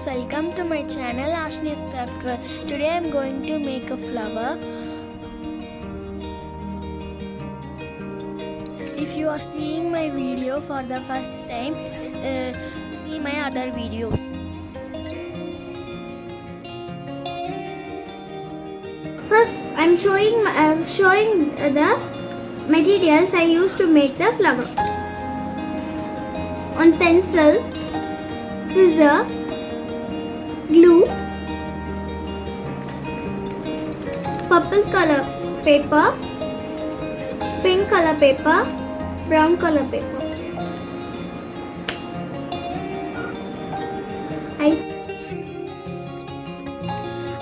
welcome to my channel Ashni's Craft World. Today I am going to make a flower. If you are seeing my video for the first time, see my other videos. First, I'm showing the materials I used to make the flower. On pencil, scissor, glue, purple color paper, pink color paper, brown color paper.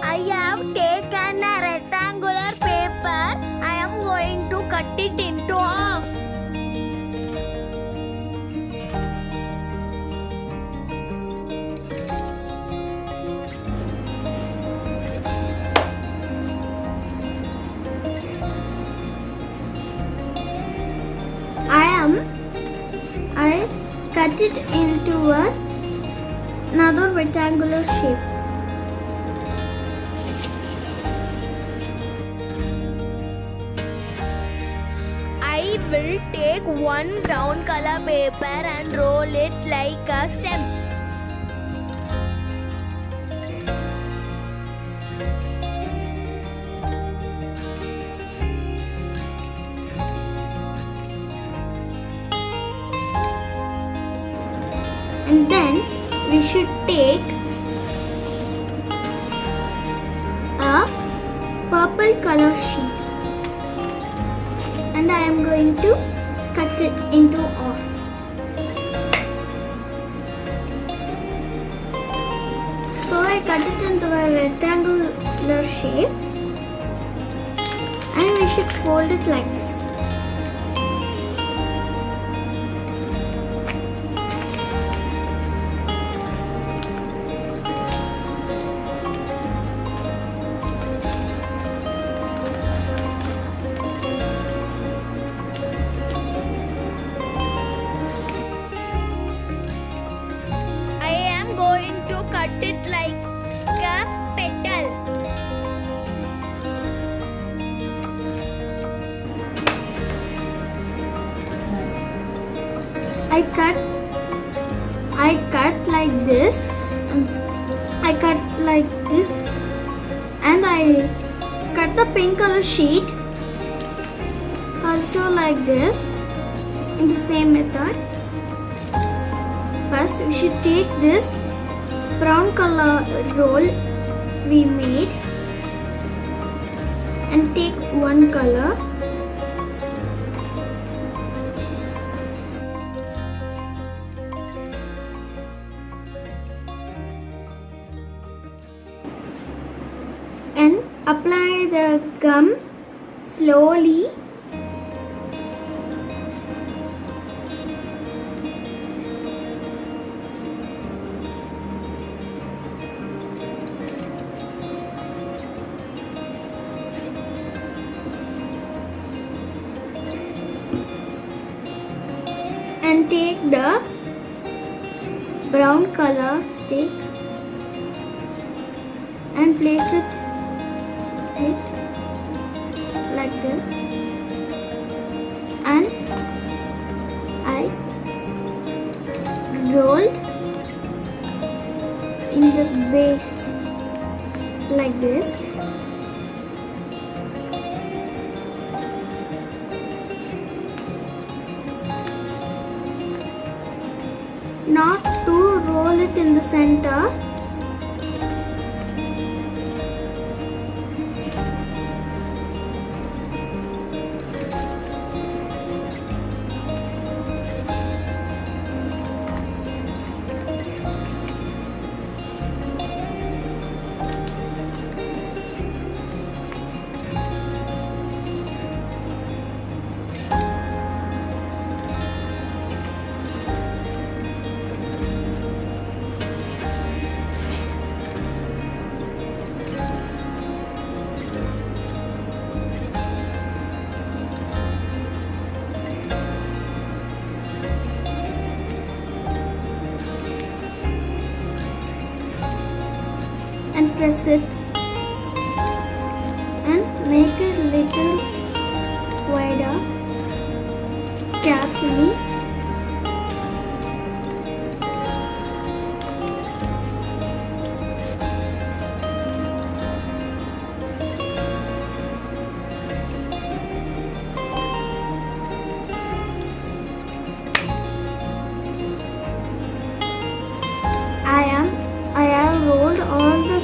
I have taken a rectangular paper. I am going to cut it into half. I cut it into another rectangular shape. I will take one brown color paper and roll it like a stem. And then we should take a purple color sheet and I am going to cut it into half. So I cut it into a rectangular shape and we should fold it like this. Cut it like a petal. I cut like this. I cut like this, and I cut the pink color sheet also like this in the same method. First, we should take this brown color roll we made and take one color and apply the gum slowly. And take the brown color stick and place it like this, and I rolled in the base like this. Not to roll it in the center. and press it and make it little wider carefully. I have rolled all the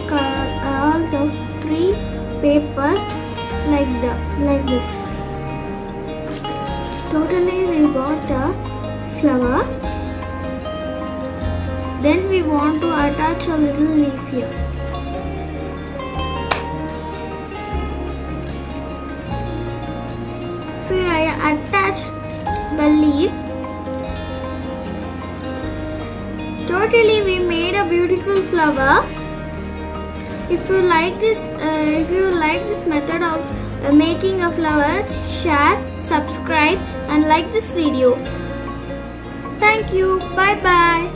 3 papers like this. Totally we got a flower. Then we want to attach a little leaf here. So I attached the leaf. Totally we made a beautiful flower. If you like this method of making a flower, share, subscribe and like this video. Thank you. Bye bye.